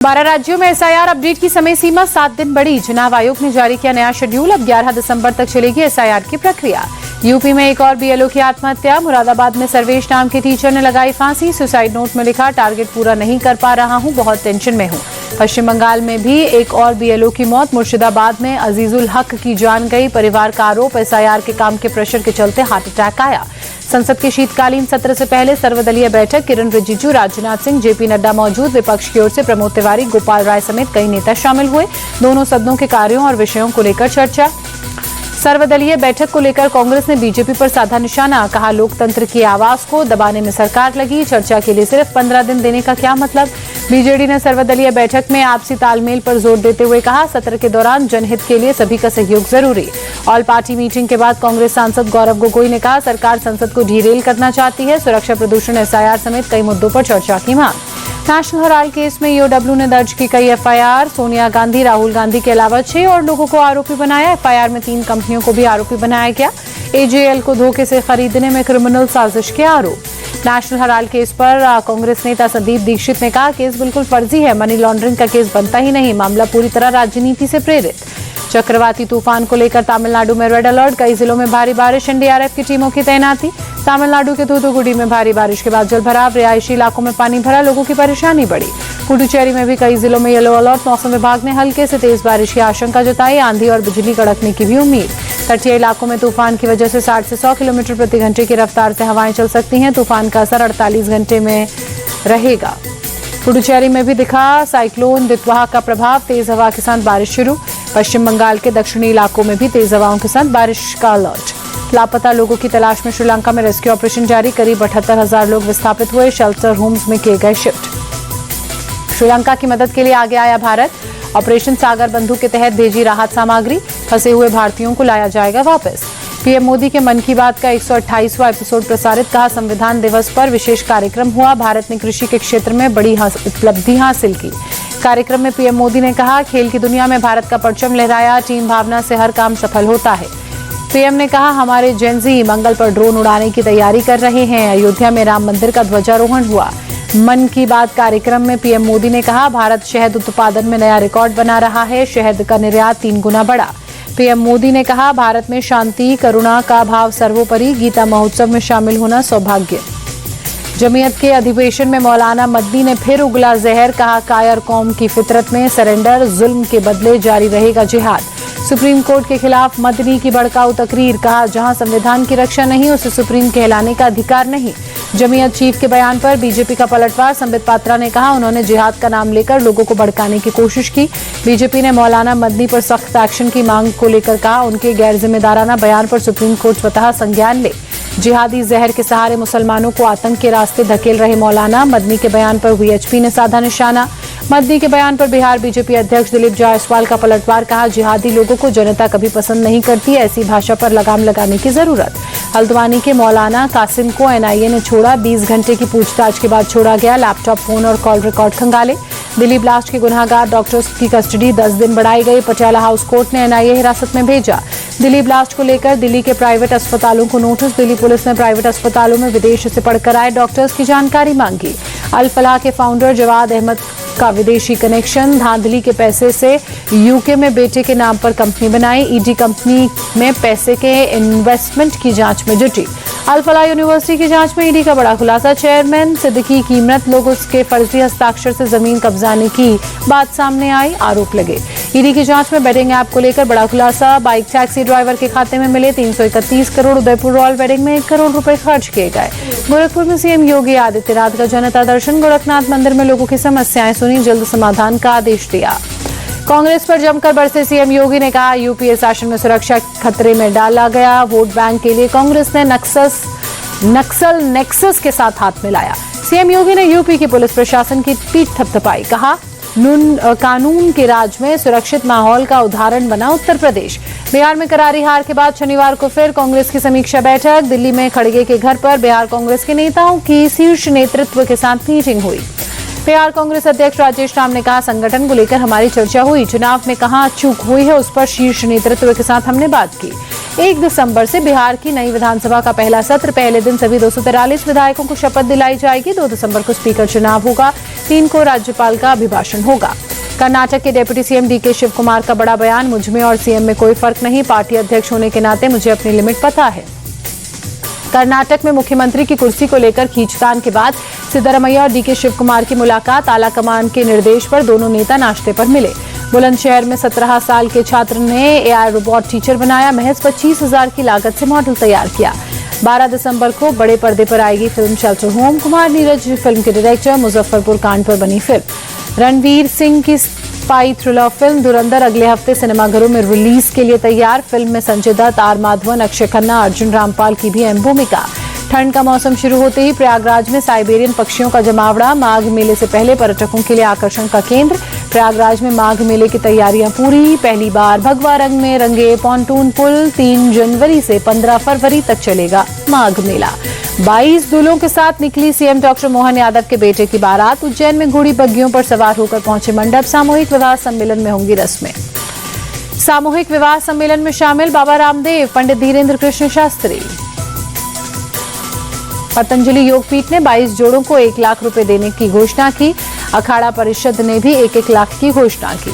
12 राज्यों में SIR update की समय सीमा 7 दिन बढ़ी। चुनाव आयोग ने जारी किया नया शेड्यूल। अब 11 दिसंबर तक चलेगी एसआईआर की प्रक्रिया। यूपी में एक और बीएलओ की आत्महत्या। मुरादाबाद में सर्वेश नाम के टीचर ने लगाई फांसी। सुसाइड नोट में लिखा, टारगेट पूरा नहीं कर पा रहा हूं, बहुत टेंशन में हूं। पश्चिम बंगाल में भी एक और बीएलओ की मौत। मुर्शिदाबाद में अजीजुल हक की जान गई। परिवार का आरोप, एसआईआर के काम के प्रेशर के चलते हार्ट अटैक आया। संसद के शीतकालीन सत्र से पहले सर्वदलीय बैठक। किरण रिजिजू, राजनाथ सिंह, जेपी नड्डा मौजूद। विपक्ष की ओर से प्रमोद तिवारी, गोपाल राय समेत कई नेता शामिल हुए। दोनों सदनों के कार्यों और विषयों को लेकर चर्चा। सर्वदलीय बैठक को लेकर कांग्रेस ने बीजेपी पर साधा निशाना। कहा, लोकतंत्र की आवाज को दबाने में सरकार लगी। चर्चा के लिए सिर्फ 15 दिन देने का क्या मतलब। बीजेडी ने सर्वदलीय बैठक में आपसी तालमेल पर जोर देते हुए कहा, सत्र के दौरान जनहित के लिए सभी का सहयोग जरूरी। ऑल पार्टी मीटिंग के बाद कांग्रेस सांसद गौरव गोगोई ने कहा, सरकार संसद को ढीरेल करना चाहती है। सुरक्षा, प्रदूषण, एसआईआर समेत कई मुद्दों पर चर्चा की मांग। नेशनल हेराल्ड केस में ईओडब्ल्यू ने दर्ज की कई एफआईआर। सोनिया गांधी, राहुल गांधी के अलावा 6 और लोगों को आरोपी बनाया। एफआईआर में 3 कंपनियों को भी आरोपी बनाया गया। एजेएल को धोखे से खरीदने में क्रिमिनल साजिश के आरोप। नेशनल हेराल्ड केस पर कांग्रेस नेता संदीप दीक्षित ने कहा, केस बिल्कुल फर्जी है, मनी लॉन्ड्रिंग का केस बनता ही नहीं, मामला पूरी तरह राजनीति से प्रेरित। चक्रवाती तूफान को लेकर तमिलनाडु में रेड अलर्ट। कई जिलों में भारी बारिश, एनडीआरएफ की टीमों की तैनाती। तमिलनाडु के थूथुकुडी में भारी बारिश के बाद जलभराव, रिहायशी इलाकों में पानी भरा, लोगों की परेशानी बढ़ी। पुडुचेरी में भी कई जिलों में येलो अलर्ट। मौसम विभाग ने हल्के से तेज बारिश की आशंका जताई। आंधी और बिजली कड़कने की भी उम्मीद। तटीय इलाकों में तूफान की वजह से 60 से 100 किलोमीटर प्रति घंटे की रफ्तार से हवाएं चल सकती हैं। तूफान का असर 48 घंटे में रहेगा। पुडुचेरी में भी दिखा साइक्लोन दितवाह का प्रभाव। तेज हवा के साथ बारिश शुरू। पश्चिम बंगाल के दक्षिणी इलाकों में भी तेज हवाओं के साथ बारिश का अलर्ट। लापता लोगों की तलाश में श्रीलंका में रेस्क्यू ऑपरेशन जारी। करीब 78,000 लोग विस्थापित हुए। शेल्टर होम्स में किए गए शिफ्ट। श्रीलंका की मदद के लिए आगे आया भारत। ऑपरेशन सागर बंधु के तहत भेजी राहत सामग्री। फंसे हुए भारतीयों को लाया जाएगा वापस। पीएम मोदी के मन की बात का 128वां एपिसोड प्रसारित। कहा, संविधान दिवस पर विशेष कार्यक्रम हुआ। भारत ने कृषि के क्षेत्र में बड़ी उपलब्धि हासिल की। कार्यक्रम में पीएम मोदी ने कहा, खेल की दुनिया में भारत का परचम लहराया। टीम भावना से हर काम सफल होता है। पीएम ने कहा, हमारे जेनजी मंगल पर ड्रोन उड़ाने की तैयारी कर रहे हैं। अयोध्या में राम मंदिर का ध्वजारोहण हुआ। मन की बात कार्यक्रम में पीएम मोदी ने कहा, भारत शहद उत्पादन में नया रिकॉर्ड बना रहा है। शहद का निर्यात 3 गुना बढ़ा। पीएम मोदी ने कहा, भारत में शांति करुणा का भाव सर्वोपरि। गीता महोत्सव में शामिल होना सौभाग्य। जमीयत के अधिवेशन में मौलाना मदनी ने फिर उगला जहर। कहा, कायर कौम की फितरत में सरेंडर, जुल्म के बदले जारी रहेगा जिहाद। सुप्रीम कोर्ट के खिलाफ मदनी की भड़काऊ तकरीर। कहा, जहां संविधान की रक्षा नहीं, उसे सुप्रीम कहलाने का अधिकार नहीं। जमीयत चीफ के बयान पर बीजेपी का पलटवार। संबित पात्रा ने कहा, उन्होंने जिहाद का नाम लेकर लोगों को भड़काने की कोशिश की। बीजेपी ने मौलाना मदनी पर सख्त एक्शन की मांग को लेकर कहा, उनके गैर जिम्मेदाराना बयान पर सुप्रीम कोर्ट स्वतः संज्ञान ले। जिहादी जहर के सहारे मुसलमानों को आतंक के रास्ते धकेल रहे मौलाना मदनी के बयान पर वीएचपी ने साधा निशाना। मदनी के बयान पर बिहार बीजेपी अध्यक्ष दिलीप जायसवाल का पलटवार। कहा, जिहादी लोगों को जनता कभी पसंद नहीं करती, ऐसी भाषा पर लगाम लगाने की जरूरत। हल्द्वानी के मौलाना कासिम को एनआईए ने छोड़ा। 20 घंटे की पूछताछ के बाद छोड़ा गया। लैपटॉप, फोन और कॉल रिकॉर्ड खंगाले। दिल्ली ब्लास्ट के गुनाहगार डॉक्टर्स की कस्टडी 10 दिन बढ़ाई गई। पटियाला हाउस कोर्ट ने एनआईए हिरासत में भेजा। दिल्ली ब्लास्ट को लेकर दिल्ली के प्राइवेट अस्पतालों को नोटिस। दिल्ली पुलिस ने प्राइवेट अस्पतालों में विदेश से पढ़कर आए डॉक्टर्स की जानकारी मांगी। अल फलाह के फाउंडर जवाद अहमद का विदेशी कनेक्शन। धांधली के पैसे से यूके में बेटे के नाम पर कंपनी बनाई। ईडी कंपनी में पैसे के इन्वेस्टमेंट की जांच में जुटी। अल फलाह यूनिवर्सिटी की जांच में ईडी का बड़ा खुलासा। चेयरमैन सिद्दीकी की मृत लोगों के फर्जी हस्ताक्षर से जमीन कब्जाने की बात सामने आई, आरोप लगे। ईडी की जांच में बेटिंग ऐप को लेकर बड़ा खुलासा। बाइक टैक्सी ड्राइवर के खाते में मिले 331 करोड़। उदयपुर रॉयल वेडिंग में 1 करोड़ रुपए खर्च किए गए। गोरखपुर में सीएम योगी आदित्यनाथ का जनता दर्शन। गोरखनाथ मंदिर में लोगों की समस्याएं सुनी, जल्द समाधान का आदेश दिया। कांग्रेस पर जमकर बरसे सीएम योगी ने कहा, यूपीए शासन में सुरक्षा खतरे में डाला गया। वोट बैंक के लिए कांग्रेस ने नक्सल नेक्सस के साथ हाथ मिलाया। सीएम योगी ने यूपी की पुलिस प्रशासन की पीठ थपथपाई। कहा, कानून के राज में सुरक्षित माहौल का उदाहरण बना उत्तर प्रदेश। बिहार में करारी हार के बाद शनिवार को फिर कांग्रेस की समीक्षा बैठक। दिल्ली में खड़गे के घर पर बिहार कांग्रेस के नेताओं की शीर्ष नेतृत्व के साथ मीटिंग हुई। बिहार कांग्रेस अध्यक्ष राजेश राम ने कहा, संगठन को लेकर हमारी चर्चा हुई। चुनाव में कहां चूक हुई है उस पर शीर्ष नेतृत्व के साथ हमने बात की। 1 दिसंबर से बिहार की नई विधानसभा का पहला सत्र। पहले दिन सभी 243 विधायकों को शपथ दिलाई जाएगी। 2 दिसंबर को स्पीकर चुनाव होगा। 3 को राज्यपाल का अभिभाषण होगा। कर्नाटक के डिप्टी सीएम डीके शिव कुमार का बड़ा बयान, मुझ में और सीएम में कोई फर्क नहीं, पार्टी अध्यक्ष होने के नाते मुझे अपनी लिमिट पता है। कर्नाटक में मुख्यमंत्री की कुर्सी को लेकर खींचतान के बाद सिद्धरमैया और डीके शिव कुमार की मुलाकात, आलाकमान के निर्देश पर दोनों नेता नाश्ते पर मिले। बुलंदशहर में 17 साल के छात्र ने एआई रोबोट टीचर बनाया, महज 25,000 की लागत से मॉडल तैयार किया। 12 दिसंबर को बड़े पर्दे पर आएगी film shelter home. Kumar Neeraj film के डायरेक्टर, मुजफ्फरपुर कांड पर बनी फिल्म। रणवीर सिंह की स्पाई थ्रिलर फिल्म धुरंधर अगले हफ्ते सिनेमाघरों में रिलीज के लिए तैयार। फिल्म में संजय दत्त, आर माधवन, अक्षय खन्ना, अर्जुन रामपाल की भी अहम भूमिका। ठंड का मौसम शुरू होते ही प्रयागराज में साइबेरियन पक्षियों का जमावड़ा, माघ मेले से पहले पर्यटकों के लिए आकर्षण का केंद्र। प्रयागराज में माघ मेले की तैयारियां पूरी, पहली बार भगवा रंग में रंगे पॉन्टून पुल। 3 जनवरी से 15 फरवरी तक चलेगा माघ मेला। 22 दूल्हों के साथ निकली सीएम डॉक्टर मोहन यादव के बेटे की बारात। उज्जैन में घोड़ी बग्गियों पर सवार होकर पहुंचे मंडप। सामूहिक विवाह सम्मेलन में होंगी रस्में। सामूहिक विवाह सम्मेलन में शामिल बाबा रामदेव, पंडित धीरेन्द्र कृष्ण शास्त्री। पतंजलि योगपीठ ने 22 जोड़ों को 1 लाख रुपए देने की घोषणा की। अखाड़ा परिषद ने भी 1-1 लाख की घोषणा की।